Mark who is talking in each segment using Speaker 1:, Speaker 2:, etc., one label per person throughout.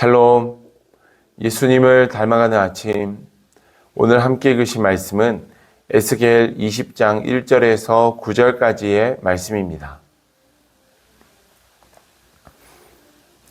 Speaker 1: 샬롬, 예수님을 닮아가는 아침. 오늘 함께 읽으신 말씀은 에스겔 20장 1절에서 9절까지의 말씀입니다.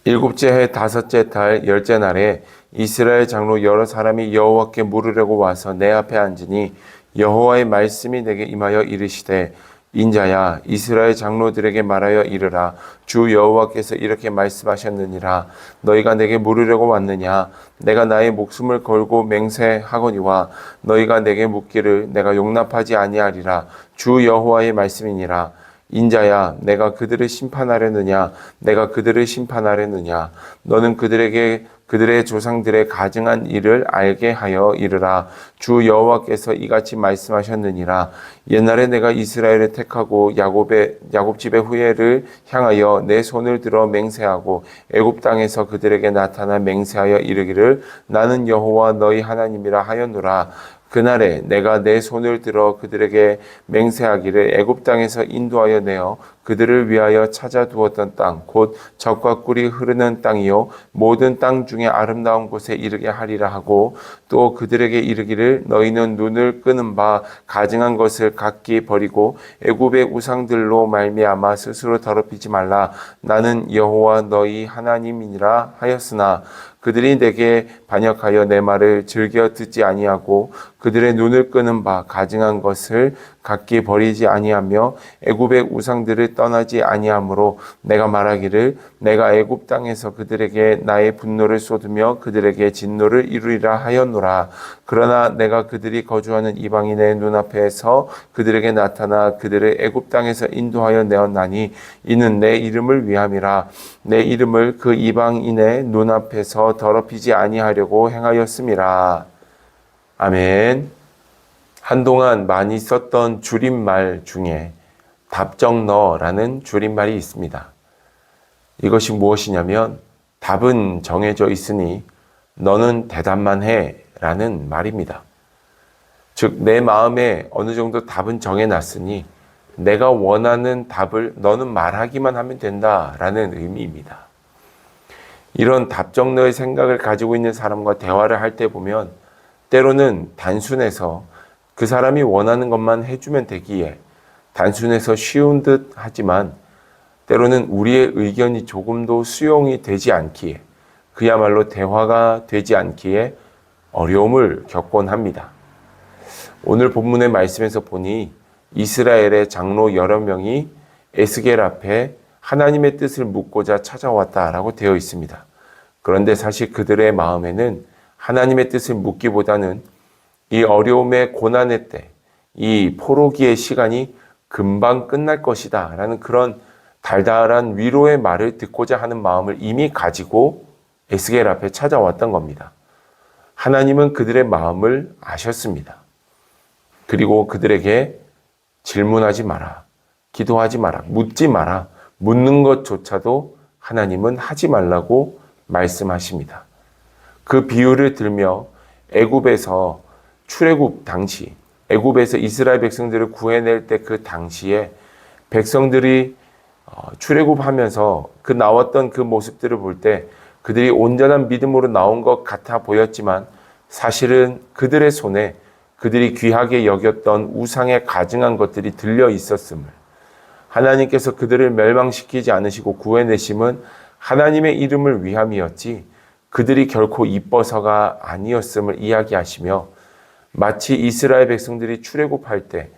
Speaker 1: 일곱째 해 다섯째 달 열째 날에 이스라엘 장로 여러 사람이 여호와께 물으려고 와서 내 앞에 앉으니 여호와의 말씀이 내게 임하여 이르시되 인자야, 이스라엘 장로들에게 말하여 이르라. 주 여호와께서 이렇게 말씀하셨느니라. 너희가 내게 물으려고 왔느냐? 내가 나의 목숨을 걸고 맹세하거니와 너희가 내게 묻기를 내가 용납하지 아니하리라. 주 여호와의 말씀이니라. 인자야, 내가 그들을 심판하려느냐? 내가 그들을 심판하려느냐? 너는 그들의 조상들의 가증한 일을 알게 하여 이르라. 주 여호와께서 이같이 말씀하셨느니라. 옛날에 내가 이스라엘을 택하고 야곱 집의 후예를 향하여 내 손을 들어 맹세하고 애굽 땅에서 그들에게 나타나 맹세하여 이르기를 나는 여호와 너희 하나님이라 하였노라. 그날에 내가 내 손을 들어 그들에게 맹세하기를 애굽 땅에서 인도하여 내어 그들을 위하여 찾아 두었던 땅, 곧 젖과 꿀이 흐르는 땅이요 모든 땅 중에 아름다운 곳에 이르게 하리라 하고, 또 그들에게 이르기를 너희는 눈을 끄는 바 가증한 것을 각기 버리고 애굽의 우상들로 말미암아 스스로 더럽히지 말라. 나는 여호와 너희 하나님이니라 하였으나 그들이 내게 반역하여 내 말을 즐겨 듣지 아니하고 그들의 눈을 끄는 바 가증한 것을 각기 버리지 아니하며 애굽의 우상들을 떠나지 아니하므로 내가 말하기를 내가 애굽 땅에서 그들에게 나의 분노를 쏟으며 그들에게 진노를 이루리라 하였노라. 그러나 내가 그들이 거주하는 이방인의 눈앞에서 그들에게 나타나 그들을 애굽 땅에서 인도하여 내었나니 이는 내 이름을 위함이라. 내 이름을 그 이방인의 눈앞에서 더럽히지 아니하려고 행하였음이라. 아멘. 한동안 많이 썼던 줄임말 중에 답정너라는 줄임말이 있습니다. 이것이 무엇이냐면 답은 정해져 있으니 너는 대답만 해 라는 말입니다. 즉, 내 마음에 어느 정도 답은 정해놨으니 내가 원하는 답을 너는 말하기만 하면 된다라는 의미입니다. 이런 답정너의 생각을 가지고 있는 사람과 대화를 할 때 보면 때로는 단순해서 그 사람이 원하는 것만 해주면 되기에 단순해서 쉬운 듯 하지만 때로는 우리의 의견이 조금도 수용이 되지 않기에 그야말로 대화가 되지 않기에 어려움을 겪곤 합니다. 오늘 본문의 말씀에서 보니 이스라엘의 장로 여러 명이 에스겔 앞에 하나님의 뜻을 묻고자 찾아왔다라고 되어 있습니다. 그런데 사실 그들의 마음에는 하나님의 뜻을 묻기보다는 이 어려움의 고난의 때, 이 포로기의 시간이 금방 끝날 것이다 라는 그런 달달한 위로의 말을 듣고자 하는 마음을 이미 가지고 에스겔 앞에 찾아왔던 겁니다. 하나님은 그들의 마음을 아셨습니다. 그리고 그들에게 질문하지 마라, 기도하지 마라, 묻지 마라, 묻는 것조차도 하나님은 하지 말라고 말씀하십니다. 그 비유를 들며 애굽에서 출애굽 당시, 애굽에서 이스라엘 백성들을 구해낼 때 그 당시에 백성들이 출애굽하면서 그 나왔던 그 모습들을 볼 때 그들이 온전한 믿음으로 나온 것 같아 보였지만 사실은 그들의 손에 그들이 귀하게 여겼던 우상에 가증한 것들이 들려 있었음을, 하나님께서 그들을 멸망시키지 않으시고 구해내심은 하나님의 이름을 위함이었지 그들이 결코 이뻐서가 아니었음을 이야기하시며, 마치 이스라엘 백성들이 출애굽할 때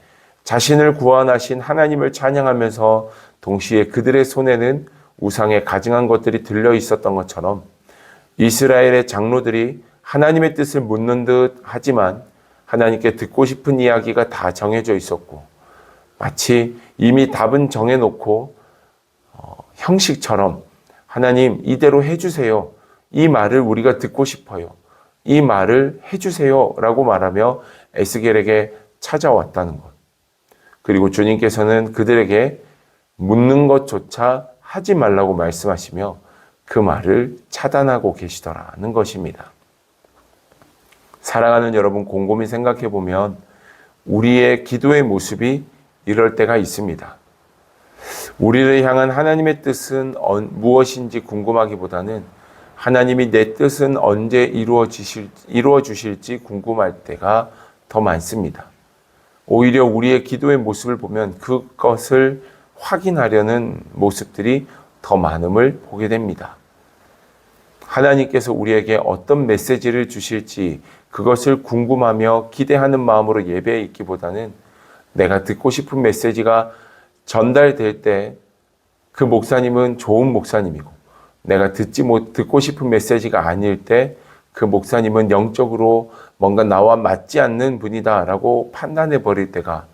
Speaker 1: 자신을 구원하신 하나님을 찬양하면서 동시에 그들의 손에는 우상에 가증한 것들이 들려 있었던 것처럼 이스라엘의 장로들이 하나님의 뜻을 묻는 듯 하지만 하나님께 듣고 싶은 이야기가 다 정해져 있었고, 마치 이미 답은 정해놓고 형식처럼 하나님 이대로 해주세요, 이 말을 우리가 듣고 싶어요, 이 말을 해주세요 라고 말하며 에스겔에게 찾아왔다는 것. 그리고 주님께서는 그들에게 묻는 것조차 하지 말라고 말씀하시며 그 말을 차단하고 계시더라는 것입니다. 사랑하는 여러분, 곰곰이 생각해 보면 우리의 기도의 모습이 이럴 때가 있습니다. 우리를 향한 하나님의 뜻은 무엇인지 궁금하기보다는 하나님이 내 뜻은 언제 이루어 주실지 궁금할 때가 더 많습니다. 오히려 우리의 기도의 모습을 보면 그것을 확인하려는 모습들이 더 많음을 보게 됩니다. 하나님께서 우리에게 어떤 메시지를 주실지 그것을 궁금하며 기대하는 마음으로 예배에 있기보다는 내가 듣고 싶은 메시지가 전달될 때 그 목사님은 좋은 목사님이고 내가 듣고 싶은 메시지가 아닐 때 그 목사님은 영적으로 뭔가 나와 맞지 않는 분이다 라고 판단해 버릴 때가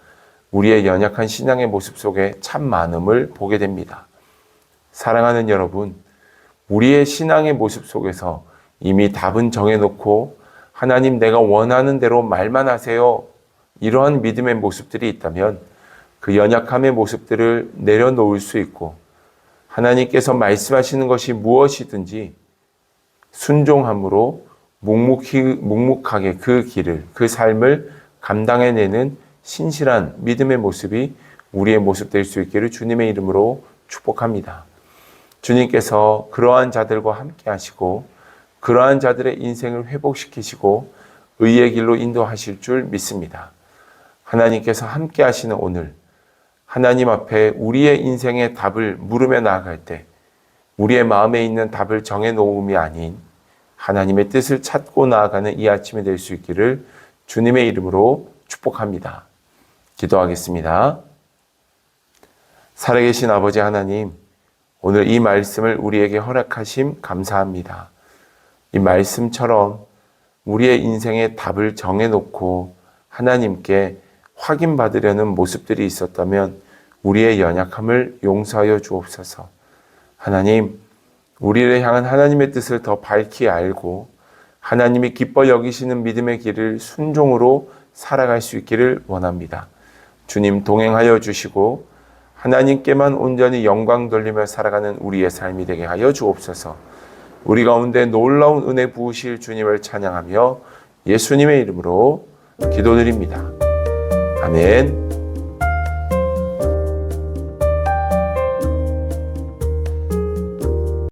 Speaker 1: 우리의 연약한 신앙의 모습 속에 참 많음을 보게 됩니다. 사랑하는 여러분, 우리의 신앙의 모습 속에서 이미 답은 정해놓고 하나님 내가 원하는 대로 말만 하세요. 이러한 믿음의 모습들이 있다면 그 연약함의 모습들을 내려놓을 수 있고 하나님께서 말씀하시는 것이 무엇이든지 순종함으로 묵묵하게 그 길을, 그 삶을 감당해내는 신실한 믿음의 모습이 우리의 모습 될 수 있기를 주님의 이름으로 축복합니다. 주님께서 그러한 자들과 함께 하시고 그러한 자들의 인생을 회복시키시고 의의 길로 인도하실 줄 믿습니다. 하나님께서 함께 하시는 오늘 하나님 앞에 우리의 인생의 답을 물으며 나아갈 때 우리의 마음에 있는 답을 정해놓음이 아닌 하나님의 뜻을 찾고 나아가는 이 아침이 될 수 있기를 주님의 이름으로 축복합니다. 기도하겠습니다. 살아계신 아버지 하나님, 오늘 이 말씀을 우리에게 허락하심 감사합니다. 이 말씀처럼 우리의 인생의 답을 정해놓고 하나님께 확인받으려는 모습들이 있었다면 우리의 연약함을 용서하여 주옵소서. 하나님, 우리를 향한 하나님의 뜻을 더 밝히 알고 하나님이 기뻐 여기시는 믿음의 길을 순종으로 살아갈 수 있기를 원합니다. 주님 동행하여 주시고 하나님께만 온전히 영광 돌리며 살아가는 우리의 삶이 되게 하여 주옵소서. 우리 가운데 놀라운 은혜 부으실 주님을 찬양하며 예수님의 이름으로 기도드립니다. 아멘.